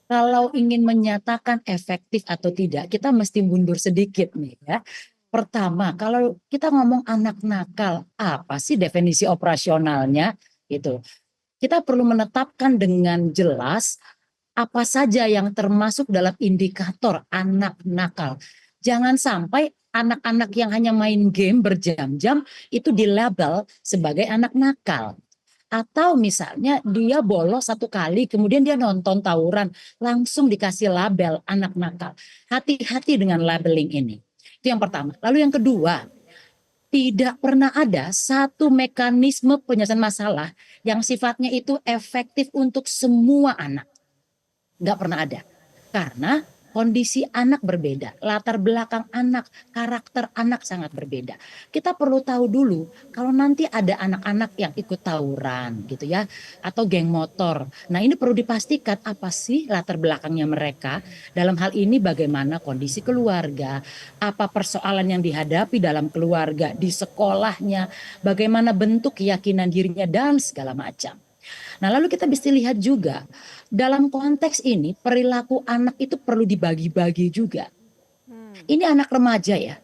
Kalau ingin menyatakan efektif atau tidak, kita mesti mundur sedikit nih ya. Pertama, kalau kita ngomong anak nakal, apa sih definisi operasionalnya? Gitu. Kita perlu menetapkan dengan jelas apa saja yang termasuk dalam indikator anak nakal. Jangan sampai anak-anak yang hanya main game berjam-jam itu dilabel sebagai anak nakal. Atau misalnya dia bolos satu kali, kemudian dia nonton tawuran, langsung dikasih label anak nakal. Hati-hati dengan labeling ini. Itu yang pertama. Lalu yang kedua, tidak pernah ada satu mekanisme penyelesaian masalah yang sifatnya itu efektif untuk semua anak. Nggak pernah ada. Karena kondisi anak berbeda, latar belakang anak, karakter anak sangat berbeda. Kita perlu tahu dulu kalau nanti ada anak-anak yang ikut tawuran gitu ya, atau geng motor. Nah ini perlu dipastikan apa sih latar belakangnya mereka. Dalam hal ini bagaimana kondisi keluarga, apa persoalan yang dihadapi dalam keluarga, di sekolahnya, bagaimana bentuk keyakinan dirinya dan segala macam. Nah, lalu kita bisa lihat juga dalam konteks ini perilaku anak itu perlu dibagi-bagi juga. Ini anak remaja ya.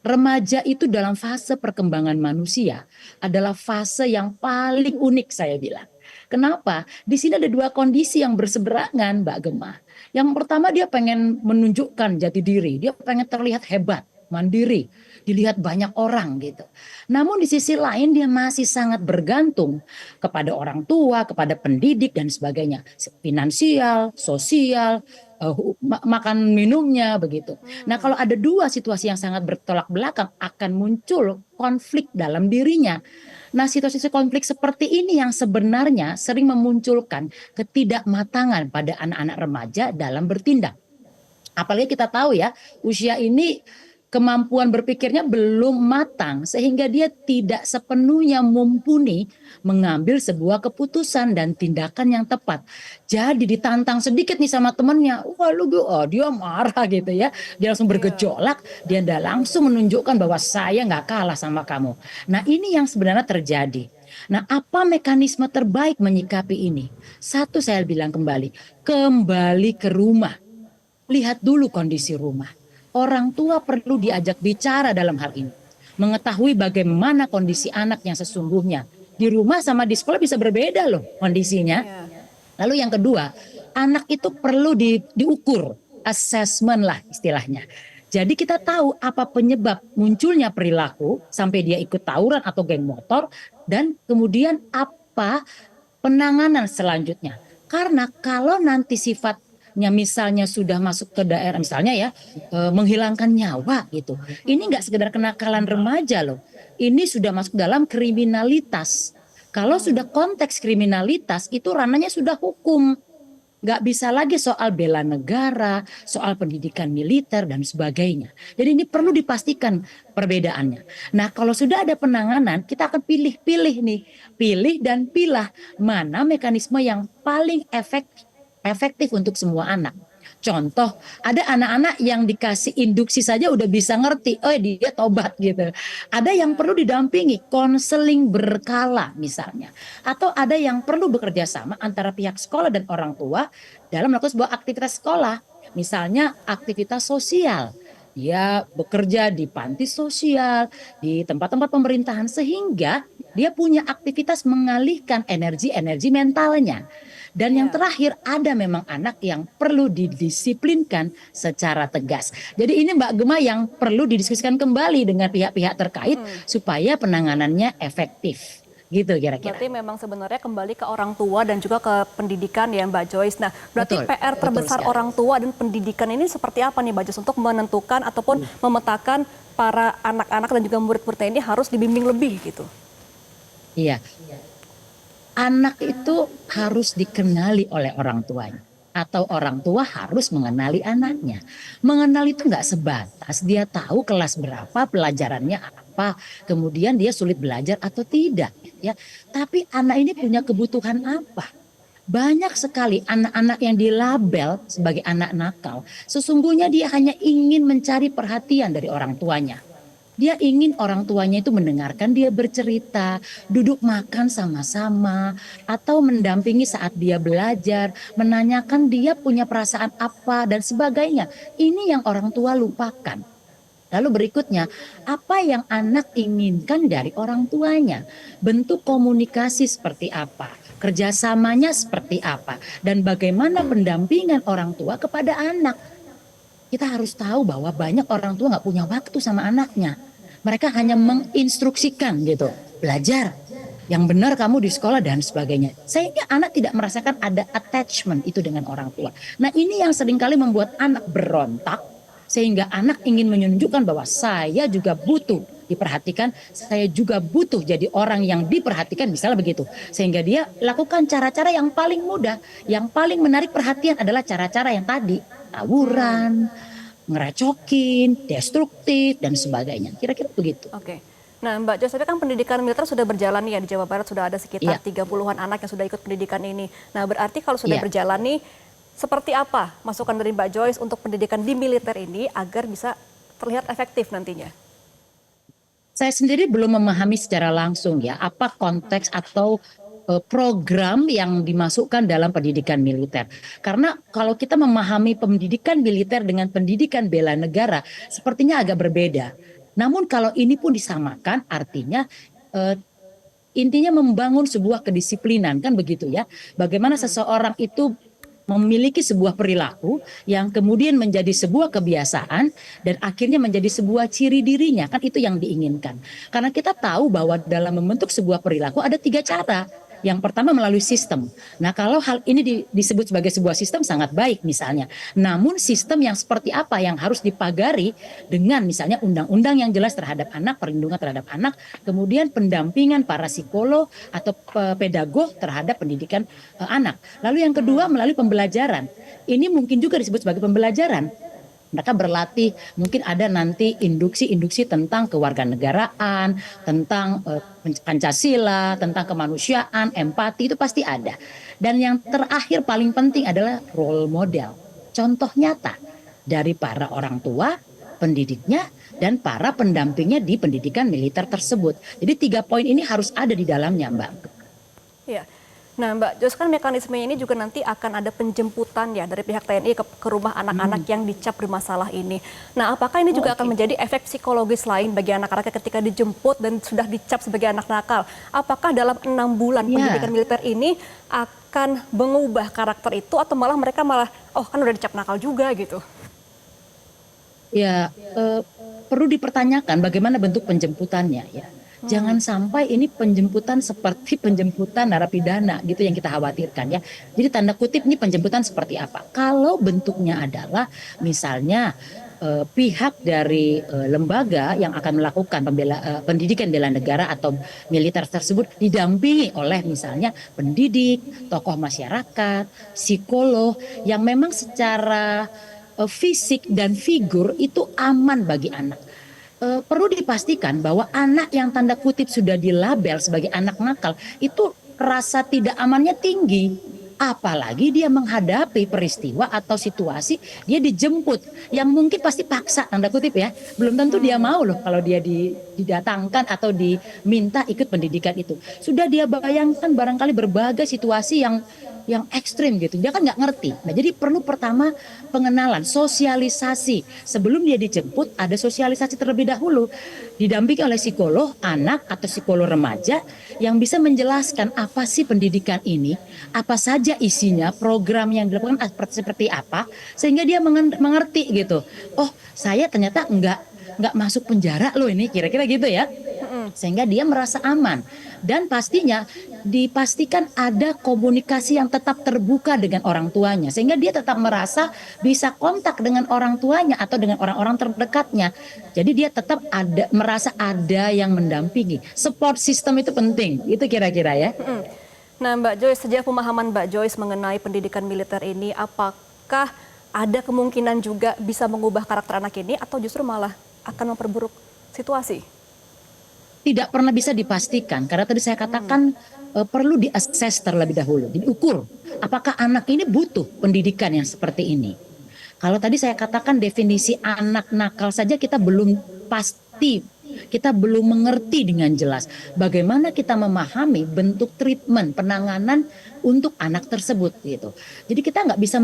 Remaja itu dalam fase perkembangan manusia adalah fase yang paling unik saya bilang. Kenapa? Di sini ada dua kondisi yang berseberangan, Mbak Gemma. Yang pertama dia pengen menunjukkan jati diri, dia pengen terlihat hebat, mandiri, dilihat banyak orang gitu. Namun di sisi lain dia masih sangat bergantung kepada orang tua, kepada pendidik dan sebagainya, finansial, sosial, makan minumnya begitu. Nah, kalau ada dua situasi yang sangat bertolak belakang akan muncul konflik dalam dirinya. Nah, situasi konflik seperti ini yang sebenarnya sering memunculkan ketidakmatangan pada anak-anak remaja dalam bertindak. Apalagi kita tahu ya, usia ini kemampuan berpikirnya belum matang sehingga dia tidak sepenuhnya mumpuni mengambil sebuah keputusan dan tindakan yang tepat. Jadi ditantang sedikit nih sama temennya, wah lu oh, dia marah gitu ya, dia langsung Iya. bergejolak, dia langsung menunjukkan bahwa saya nggak kalah sama kamu. Nah ini yang sebenarnya terjadi. Nah apa mekanisme terbaik menyikapi ini? Satu saya bilang kembali ke rumah. Lihat dulu kondisi rumah. Orang tua perlu diajak bicara dalam hal ini. Mengetahui bagaimana kondisi anak yang sesungguhnya. Di rumah sama di sekolah bisa berbeda loh kondisinya. Iya. Lalu yang kedua, anak itu perlu diukur, assessment lah istilahnya. Jadi kita tahu apa penyebab munculnya perilaku sampai dia ikut tawuran atau geng motor dan kemudian apa penanganan selanjutnya. Karena kalau nanti sifatnya misalnya sudah masuk ke daerah misalnya ya menghilangkan nyawa gitu. Ini nggak sekedar kenakalan remaja loh. Ini sudah masuk dalam kriminalitas. Kalau sudah konteks kriminalitas itu ranahnya sudah hukum. Nggak bisa lagi soal bela negara, soal pendidikan militer dan sebagainya. Jadi ini perlu dipastikan perbedaannya. Nah kalau sudah ada penanganan, kita akan pilih-pilih nih, pilih dan pilah mana mekanisme yang paling efektif untuk semua anak. Contoh, ada anak-anak yang dikasih induksi saja udah bisa ngerti, oh dia tobat gitu. Ada yang Iya. perlu didampingi, konseling berkala misalnya. Atau ada yang perlu bekerja sama antara pihak sekolah dan orang tua dalam melakukan sebuah aktivitas sekolah. Misalnya aktivitas sosial. Dia bekerja di panti sosial, di tempat-tempat pemerintahan sehingga dia punya aktivitas mengalihkan energi-energi mentalnya. Dan yang Iya. terakhir ada memang anak yang perlu didisiplinkan secara tegas. Jadi ini Mbak Gema yang perlu didiskusikan kembali dengan pihak-pihak terkait Mm-mm. supaya penanganannya efektif. Gitu kira-kira. Berarti memang sebenarnya kembali ke orang tua dan juga ke pendidikan ya Mbak Joyce. Nah, berarti Betul, PR betul terbesar sekali. orang tua dan pendidikan ini seperti apa nih Mbak Joyce untuk menentukan ataupun memetakan para anak-anak dan juga murid-muridnya ini harus dibimbing lebih gitu. Iya, anak itu harus dikenali oleh orang tuanya. Atau orang tua harus mengenali anaknya. Mengenal itu nggak sebatas dia tahu kelas berapa, pelajarannya apa, kemudian dia sulit belajar atau tidak. Ya, tapi anak ini punya kebutuhan apa? Banyak sekali anak-anak yang dilabel sebagai anak nakal. Sesungguhnya dia hanya ingin mencari perhatian dari orang tuanya. Dia ingin orang tuanya itu mendengarkan dia bercerita, duduk makan sama-sama, atau mendampingi saat dia belajar, menanyakan dia punya perasaan apa dan sebagainya. Ini yang orang tua lupakan. Lalu berikutnya, apa yang anak inginkan dari orang tuanya? Bentuk komunikasi seperti apa? Kerjasamanya seperti apa? Dan bagaimana pendampingan orang tua kepada anak? Kita harus tahu bahwa banyak orang tua nggak punya waktu sama anaknya. Mereka hanya menginstruksikan gitu, belajar yang benar kamu di sekolah dan sebagainya. Sehingga anak tidak merasakan ada attachment itu dengan orang tua. Nah ini yang seringkali membuat anak berontak, sehingga anak ingin menunjukkan bahwa saya juga butuh diperhatikan, saya juga butuh jadi orang yang diperhatikan, misalnya begitu. Sehingga dia lakukan cara-cara yang paling mudah, yang paling menarik perhatian adalah cara-cara yang tadi, tawuran, ngerecokin, destruktif dan sebagainya. Kira-kira begitu. Oke. Nah, Mbak Joyce, tapi kan pendidikan militer sudah berjalan nih ya di Jawa Barat, sudah ada sekitar Iya. 30-an anak yang sudah ikut pendidikan ini. Nah, berarti kalau sudah Iya. berjalan nih, seperti apa masukan dari Mbak Joyce untuk pendidikan di militer ini agar bisa terlihat efektif nantinya? Saya sendiri belum memahami secara langsung ya apa konteks atau program yang dimasukkan dalam pendidikan militer. Karena kalau kita memahami pendidikan militer dengan pendidikan bela negara, sepertinya agak berbeda. Namun kalau ini pun disamakan, artinya eh, intinya membangun sebuah kedisiplinan, kan begitu ya. Bagaimana seseorang itu memiliki sebuah perilaku yang kemudian menjadi sebuah kebiasaan dan akhirnya menjadi sebuah ciri dirinya, kan itu yang diinginkan. Karena kita tahu bahwa dalam membentuk sebuah perilaku ada 3 cara. Yang pertama melalui sistem. Nah kalau hal ini disebut sebagai sebuah sistem sangat baik misalnya. Namun sistem yang seperti apa yang harus dipagari dengan misalnya undang-undang yang jelas terhadap anak, perlindungan terhadap anak, kemudian pendampingan para psikolog atau pedagog terhadap pendidikan anak. Lalu yang kedua melalui pembelajaran. Ini mungkin juga disebut sebagai pembelajaran. Mereka berlatih, mungkin ada nanti induksi-induksi tentang kewarganegaraan, tentang Pancasila, tentang kemanusiaan, empati, itu pasti ada. Dan yang terakhir paling penting adalah role model, contoh nyata dari para orang tua, pendidiknya, dan para pendampingnya di pendidikan militer tersebut. Jadi 3 poin ini harus ada di dalamnya, Mbak. Iya. Nah, Mbak Joyce, kan mekanisme ini juga nanti akan ada penjemputan ya dari pihak TNI ke rumah anak-anak yang dicap bermasalah ini. Nah, apakah ini juga akan menjadi efek psikologis lain bagi anak-anak ketika dijemput dan sudah dicap sebagai anak nakal? Apakah dalam 6 bulan pendidikan militer ini akan mengubah karakter itu atau malah mereka oh kan udah dicap nakal juga gitu? Ya, perlu dipertanyakan bagaimana bentuk penjemputannya ya. Jangan sampai ini penjemputan seperti penjemputan narapidana gitu yang kita khawatirkan ya. Jadi tanda kutip ini penjemputan seperti apa? Kalau bentuknya adalah misalnya pihak dari lembaga yang akan melakukan pendidikan bela negara atau militer tersebut didampingi oleh misalnya pendidik, tokoh masyarakat, psikolog yang memang secara fisik dan figur itu aman bagi anak. Perlu dipastikan bahwa anak yang tanda kutip sudah dilabel sebagai anak nakal itu rasa tidak amannya tinggi. Apalagi dia menghadapi peristiwa atau situasi dia dijemput yang mungkin pasti paksa tanda kutip ya. Belum tentu dia mau loh kalau dia didatangkan atau diminta ikut pendidikan itu. Sudah dia bayangkan barangkali berbagai situasi yang ekstrim gitu. Dia kan nggak ngerti. Nah jadi perlu pertama pengenalan, sosialisasi. Sebelum dia dijemput ada sosialisasi terlebih dahulu. Didampingi oleh psikolog anak atau psikolog remaja yang bisa menjelaskan apa sih pendidikan ini, apa saja isinya, program yang dilakukan seperti apa, sehingga dia mengerti gitu. Oh saya ternyata nggak masuk penjara loh ini, kira-kira gitu ya. Sehingga dia merasa aman. Dan pastinya dipastikan ada komunikasi yang tetap terbuka dengan orang tuanya. Sehingga dia tetap merasa bisa kontak dengan orang tuanya atau dengan orang-orang terdekatnya. Jadi dia tetap merasa ada yang mendampingi. Support system itu penting. Itu kira-kira ya. Nah, Mbak Joyce, sejak pemahaman Mbak Joyce mengenai pendidikan militer ini, apakah ada kemungkinan juga bisa mengubah karakter anak ini atau justru malah akan memperburuk situasi? Tidak pernah bisa dipastikan karena tadi saya katakan perlu diakses terlebih dahulu, diukur apakah anak ini butuh pendidikan yang seperti ini. Kalau tadi saya katakan definisi anak nakal saja kita belum pasti kita belum mengerti dengan jelas bagaimana kita memahami bentuk treatment, penanganan untuk anak tersebut gitu. Jadi kita nggak bisa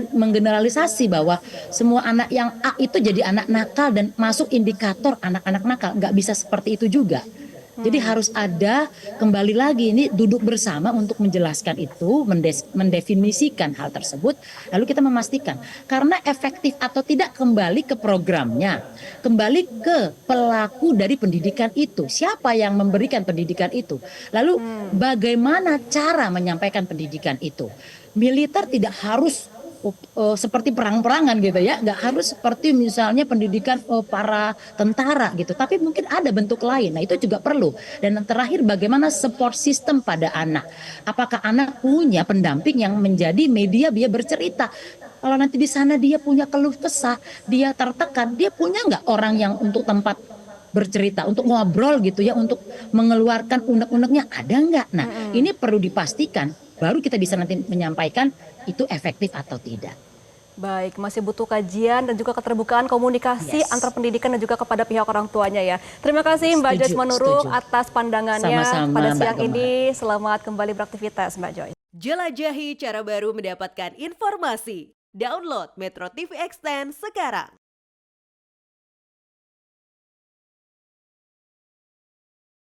menggeneralisasi bahwa semua anak yang A itu jadi anak nakal dan masuk indikator anak-anak nakal. Nggak bisa seperti itu juga. Jadi harus ada kembali lagi ini duduk bersama untuk menjelaskan itu, mendefinisikan hal tersebut, lalu kita memastikan karena efektif atau tidak kembali ke programnya, kembali ke pelaku dari pendidikan itu, siapa yang memberikan pendidikan itu, lalu bagaimana cara menyampaikan pendidikan itu. Militer tidak harus seperti perang-perangan gitu ya, nggak harus seperti misalnya pendidikan para tentara gitu, tapi mungkin ada bentuk lain. Nah itu juga perlu. Dan yang terakhir bagaimana support system pada anak. Apakah anak punya pendamping yang menjadi media dia bercerita? Kalau nanti di sana dia punya keluh kesah, dia tertekan, dia punya nggak orang yang untuk tempat bercerita, untuk ngobrol gitu ya, untuk mengeluarkan unek-uneknya ada nggak? Nah ini perlu dipastikan, baru kita bisa nanti menyampaikan itu efektif atau tidak. Baik, masih butuh kajian dan juga keterbukaan komunikasi Yes. antar pendidikan dan juga kepada pihak orang tuanya ya. Terima kasih Mbak Joyce Setuju, Manurung setuju. atas pandangannya Sama-sama, pada Mbak siang Gemma. ini. Selamat kembali beraktivitas Mbak Joyce. Jelajahi cara baru mendapatkan informasi. Download Metro TV Extend sekarang.